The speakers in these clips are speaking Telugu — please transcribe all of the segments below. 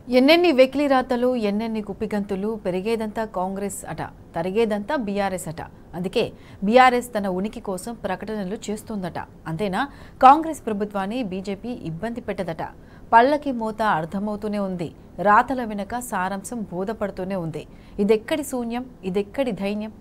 ఎన్నెన్ని వెకిలి రాతలు ఎన్నెన్ని కుప్పిగంతులు పెరిగేదంతా కాంగ్రెస్ అట తరిగేదంతా బీఆర్ఎస్ అట. అందుకే బీఆర్ఎస్ తన ఉనికి కోసం ప్రకటనలు చేస్తోందట. అంతేనా, కాంగ్రెస్ ప్రభుత్వాన్ని బీజేపీ ఇబ్బంది పెట్టదట. పళ్ళకి మూత అర్థమవుతూనే ఉంది, రాతల వెనుక సారాంశం బోధపడుతూనే ఉంది. ఇదెక్కడి శూన్యం, ఇదెక్కడి ధైర్యం?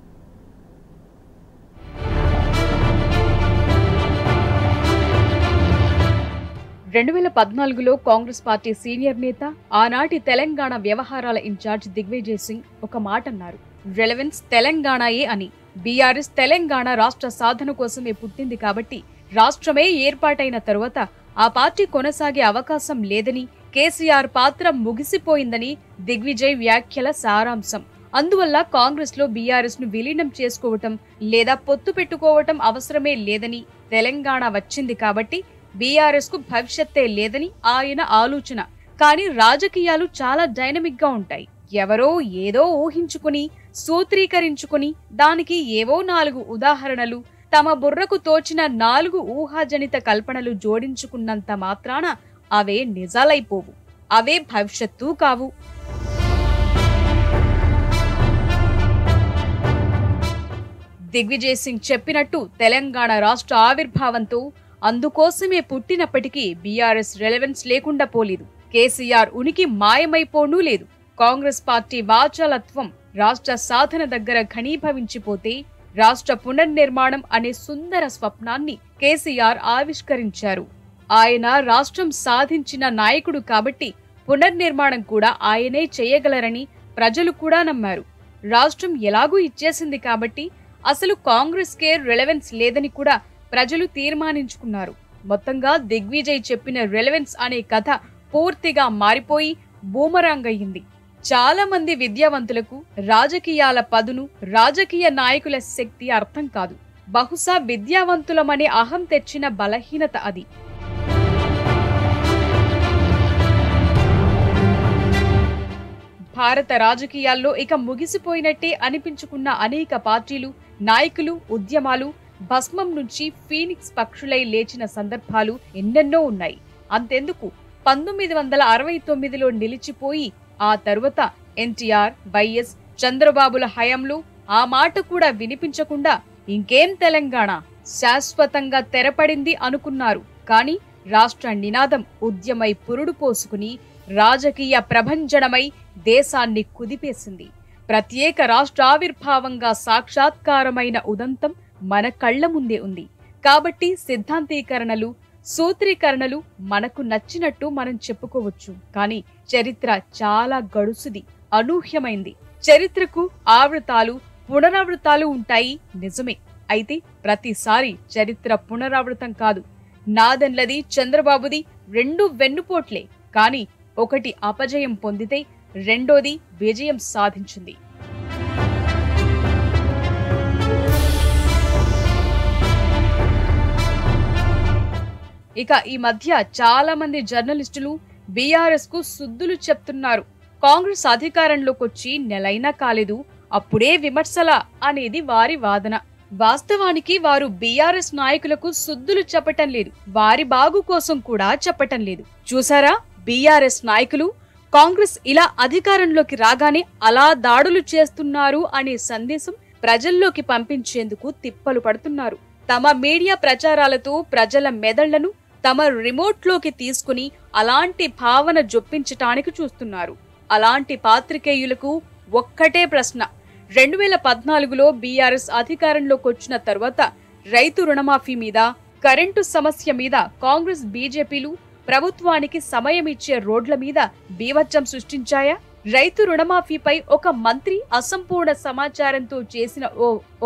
రెండు 2014లో కాంగ్రెస్ పార్టీ సీనియర్ నేత, ఆనాటి తెలంగాణ వ్యవహారాల ఇన్ఛార్జ్ దిగ్విజయ్ సింగ్ ఒక మాట అన్నారు. రెలెవెన్స్ తెలంగాణయే అని. బీఆర్ఎస్ తెలంగాణ రాష్ట్ర సాధన కోసమే పుట్టింది కాబట్టి రాష్ట్రమే ఏర్పాటైన తరువాత ఆ పార్టీ కొనసాగే అవకాశం లేదని, కేసీఆర్ పాత్ర ముగిసిపోయిందని దిగ్విజయ్ వ్యాఖ్యల సారాంశం. అందువల్ల కాంగ్రెస్ లో బీఆర్ఎస్ ను విలీనం చేసుకోవటం లేదా పొత్తు పెట్టుకోవటం అవసరమే లేదని, తెలంగాణ వచ్చింది కాబట్టి బీఆర్ఎస్ కు భవిష్యత్తే లేదని ఆయన ఆలోచన. కానీ రాజకీయాలు చాలా డైనమిక్ గా ఉంటాయి. ఎవరో ఏదో ఊహించుకుని సూత్రీకరించుకుని దానికి ఏవో 4 ఉదాహరణలు, తమ బుర్రకు తోచిన 4 ఊహాజనిత కల్పనలు జోడించుకున్నంత మాత్రాన అవే నిజాలైపోవు, అవే భవిష్యత్తు కావు. దిగ్విజయ్ సింగ్ చెప్పినట్టు తెలంగాణ రాష్ట్ర ఆవిర్భావంతో, అందుకోసమే పుట్టినప్పటికీ బీఆర్ఎస్ రెలెవెన్స్ లేకుండా పోలేదు. కేసీఆర్ ఉనికి మాయమైపోనూ లేదు. కాంగ్రెస్ పార్టీ వాచాలత్వం రాష్ట్ర సాధన దగ్గర ఘనీభవించిపోతే రాష్ట్ర పునర్నిర్మాణం అనే సుందర స్వప్నాన్ని కేసీఆర్ ఆవిష్కరించారు. ఆయన రాష్ట్రం సాధించిన నాయకుడు కాబట్టి పునర్నిర్మాణం కూడా ఆయనే చేయగలరని ప్రజలు కూడా నమ్మారు. రాష్ట్రం ఎలాగూ ఇచ్చేసింది కాబట్టి అసలు కాంగ్రెస్ కే రెలెవెన్స్ లేదని కూడా ప్రజలు తీర్మానించుకున్నారు. మొత్తంగా దిగ్విజయ్ చెప్పిన రెలెవెన్స్ అనే కథ పూర్తిగా మారిపోయి బూమరాంగ్ అయ్యింది. చాలా మంది విద్యావంతులకు రాజకీయాల పదును, రాజకీయ నాయకుల శక్తి అర్థం కాదు. బహుశా విద్యావంతులమనే అహం తెచ్చిన బలహీనత అది. భారత రాజకీయాల్లో ఇక ముగిసిపోయినట్టే అనిపించుకున్న అనేక పార్టీలు, నాయకులు, ఉద్యమాలు భస్మం నుంచి ఫీనిక్స్ పక్షులై లేచిన సందర్భాలు ఎన్నెన్నో ఉన్నాయి. అంతెందుకు, 1969లో నిలిచిపోయి ఆ తరువాత ఎన్టీఆర్, వైఎస్, చంద్రబాబుల హయాంలో ఆ మాట కూడా వినిపించకుండా ఇంకేం తెలంగాణ శాశ్వతంగా తెరపడింది అనుకున్నారు. కానీ రాష్ట్ర నినాదం ఉద్యమై పురుడు పోసుకుని రాజకీయ ప్రభంజనమై దేశాన్ని కుదిపేసింది. ప్రత్యేక రాష్ట్ర ఆవిర్భావంగా సాక్షాత్కారమైన ఉదంతం మన కళ్ల ముందే ఉంది. కాబట్టి సిద్ధాంతీకరణలు, సూత్రీకరణలు మనకు నచ్చినట్టు మనం చెప్పుకోవచ్చు. కానీ చరిత్ర చాలా గడుసుది, అనూహ్యమైంది. చరిత్రకు ఆవృతాలు, పునరావృతాలు ఉంటాయి, నిజమే. అయితే ప్రతిసారి చరిత్ర పునరావృతం కాదు. నాదెండ్లది, చంద్రబాబుది 2 వెన్నుపోట్లే. కానీ ఒకటి అపజయం పొందితే రెండోది విజయం సాధించింది. ఇక ఈ మధ్య చాలా మంది జర్నలిస్టులు బీఆర్ఎస్ కు సుద్దులు చెప్తున్నారు. కాంగ్రెస్ అధికారంలోకొచ్చి నెలైనా కాలేదు, అప్పుడే విమర్శల అనేది వారి వాదన. వాస్తవానికి వారు బీఆర్ఎస్ నాయకులకు సుద్దులు చెప్పటం లేదు, వారి బాగు కోసం కూడా చెప్పటం లేదు. చూసారా, బీఆర్ఎస్ నాయకులు కాంగ్రెస్ ఇలా అధికారంలోకి రాగానే అలా దాడులు చేస్తున్నారు అనే సందేశం ప్రజల్లోకి పంపించేందుకు తిప్పలు పడుతున్నారు. తమ మీడియా ప్రచారాలతో ప్రజల మెదళ్లను తమ రిమోట్లోకి తీసుకుని అలాంటి భావన జొప్పించటానికి చూస్తున్నారు. అలాంటి పాత్రికేయులకు ఒక్కటే ప్రశ్న. 2014లో బీఆర్ఎస్ అధికారంలోకి వచ్చిన తర్వాత రైతు రుణమాఫీ మీద, కరెంటు సమస్య మీద కాంగ్రెస్, బీజేపీలు ప్రభుత్వానికి సమయం ఇచ్చే రోడ్ల మీద బీభత్సం సృష్టించాయా? రైతు రుణమాఫీపై ఒక మంత్రి అసంపూర్ణ సమాచారంతో చేసిన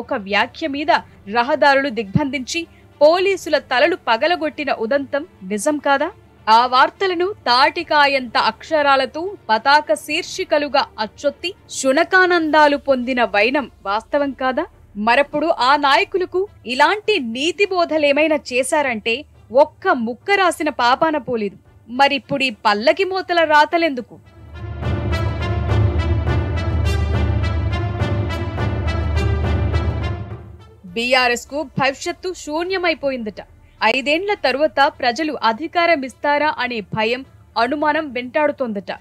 ఒక వ్యాఖ్య మీద రహదారులు దిగ్బంధించి పోలీసుల తలలు పగలగొట్టిన ఉదంతం నిజం కాదా? ఆ వార్తలను తాటికాయంత అక్షరాలతో పతాక శీర్షికలుగా అచ్చొత్తి శునకానందాలు పొందిన వైనం వాస్తవం కాదా? మరప్పుడు ఆ నాయకులకు ఇలాంటి నీతి బోధలేమైనా చేశారంటే ఒక్క ముక్క రాసిన పాపాన పోలేదు. మరిప్పుడీ పల్లకి మూతల రాతలెందుకు? బీఆర్ఎస్ కు భవిష్యత్తు శూన్యమైపోయిందట. 5 ఏళ్ల తరువాత ప్రజలు అధికారం ఇస్తారా అనే భయం, అనుమానం వెంటాడుతోందట.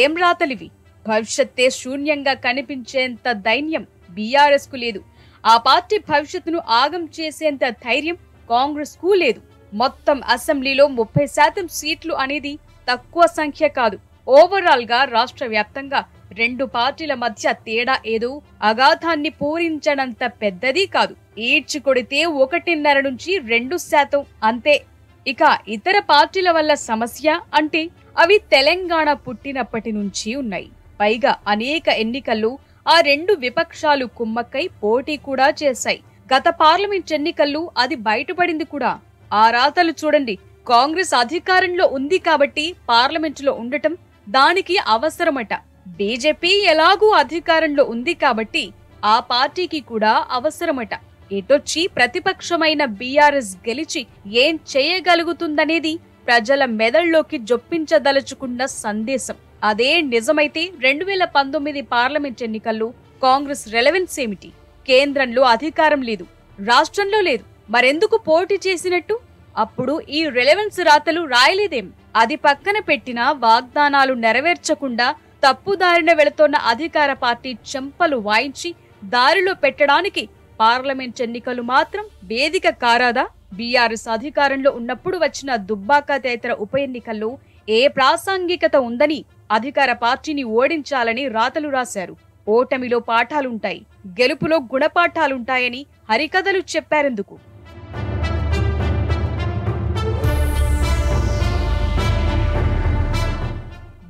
ఏం రాతలివి? భవిష్యత్తే శూన్యంగా కనిపించేంత దైన్యం బీఆర్ఎస్ కు లేదు. ఆ పార్టీ భవిష్యత్తును ఆగం చేసేంత ధైర్యం కాంగ్రెస్ కు లేదు. మొత్తం అసెంబ్లీలో 30% సీట్లు అనేది తక్కువ సంఖ్య కాదు. ఓవరాల్ గా రాష్ట్ర వ్యాప్తంగా రెండు పార్టీల మధ్య తేడా ఏదో అగాధాన్ని పూరించనంత పెద్దది కాదు. ఈడ్చి కొడితే 1.5 నుంచి 2% అంతే. ఇక ఇతర పార్టీల వల్ల సమస్య అంటే అవి తెలంగాణ పుట్టినప్పటి నుంచి ఉన్నాయి. పైగా అనేక ఎన్నికల్లో ఆ రెండు విపక్షాలు కుమ్మక్కై పోటీ కూడా చేశాయి. గత పార్లమెంట్ ఎన్నికల్లో అది బయటపడింది కూడా. ఆ రాతలు చూడండి. కాంగ్రెస్ అధికారంలో ఉంది కాబట్టి పార్లమెంటులో ఉండటం దానికి అవసరమట. బీజేపీ ఎలాగూ అధికారంలో ఉంది కాబట్టి ఆ పార్టీకి కూడా అవసరమట. ఎటొచ్చి ప్రతిపక్షమైన బీఆర్ఎస్ గెలిచి ఏం చేయగలుగుతుందనేది ప్రజల మెదళ్లోకి జొప్పించదలుచుకున్న సందేశం. అదే నిజమైతే 2019 పార్లమెంట్ ఎన్నికల్లో కాంగ్రెస్ రెలెవెన్స్ ఏమిటి? కేంద్రంలో అధికారం లేదు, రాష్ట్రంలో లేదు, మరెందుకు పోటీ చేసినట్టు? అప్పుడు ఈ రెలెవెన్స్ రాతలు రాయలేదేం? అది పక్కన పెట్టినా వాగ్దానాలు నెరవేర్చకుండా తప్పుదారిన వెళుతోన్న అధికార పార్టీ చెంపలు వాయించి దారిలో పెట్టడానికి పార్లమెంట్ ఎన్నికలు మాత్రం వేదిక కారాదా? బీఆర్ఎస్ అధికారంలో ఉన్నప్పుడు వచ్చిన దుబ్బాక తదితర ఉప ఎన్నికల్లో ఏ ప్రాసంగికత ఉందని అధికార పార్టీని ఓడించాలని రాతలు రాశారు. ఓటమిలో పాఠాలుంటాయి, గెలుపులో గుణపాఠాలుంటాయని హరికథలు చెప్పారెందుకు?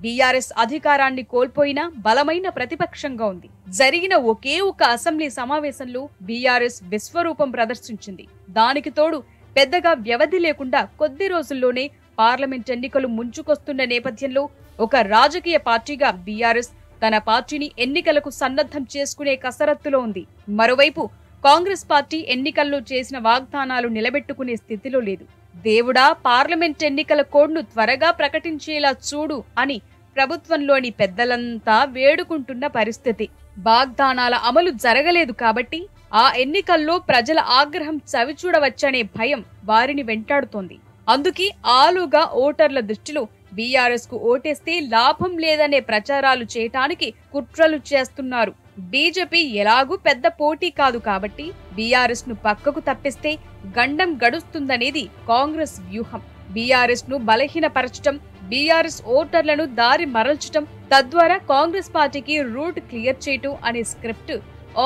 బీఆర్ఎస్ అధికారాన్ని కోల్పోయినా బలమైన ప్రతిపక్షంగా ఉంది. జరిగిన ఒకే ఒక అసెంబ్లీ సమావేశంలో బీఆర్ఎస్ విశ్వరూపం ప్రదర్శించింది. దానికి తోడు పెద్దగా వ్యవధి లేకుండా కొద్ది రోజుల్లోనే పార్లమెంట్ ఎన్నికలు ముంచుకొస్తున్న నేపథ్యంలో ఒక రాజకీయ పార్టీగా బీఆర్ఎస్ తన పార్టీని ఎన్నికలకు సన్నద్ధం చేసుకునే కసరత్తులో ఉంది. మరోవైపు కాంగ్రెస్ పార్టీ ఎన్నికల్లో చేసిన వాగ్దానాలు నిలబెట్టుకునే స్థితిలో లేదు. దేవుడా, పార్లమెంట్ ఎన్నికల కోడ్ను త్వరగా ప్రకటించేలా చూడు అని ప్రభుత్వంలోని పెద్దలంతా వేడుకుంటున్న పరిస్థితి. వాగ్దానాల అమలు జరగలేదు కాబట్టి ఆ ఎన్నికల్లో ప్రజల ఆగ్రహం చవిచూడవచ్చనే భయం వారిని వెంటాడుతోంది. అందుకే ఆలుగా ఓటర్ల దృష్టిలో బీఆర్ఎస్ కు ఓటేస్తే లాభం లేదనే ప్రచారాలు చేయటానికి కుట్రలు చేస్తున్నారు. బీజేపీ ఎలాగూ పెద్ద పోటీ కాదు కాబట్టి బీఆర్ఎస్ ను పక్కకు తప్పిస్తే గండం గడుస్తుందనేది కాంగ్రెస్ వ్యూహం. బీఆర్ఎస్ ను బలహీనపరచటం, బీఆర్ఎస్ ఓటర్లను దారి మరల్చటం, తద్వారా కాంగ్రెస్ పార్టీకి రూట్ క్లియర్ చేయటం అనే స్క్రిప్ట్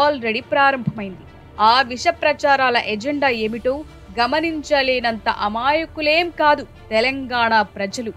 ఆల్రెడీ ప్రారంభమైంది. ఆ విష ప్రచారాల ఎజెండా ఏమిటో గమనించలేనంత అమాయకులేం కాదు తెలంగాణ ప్రజలు.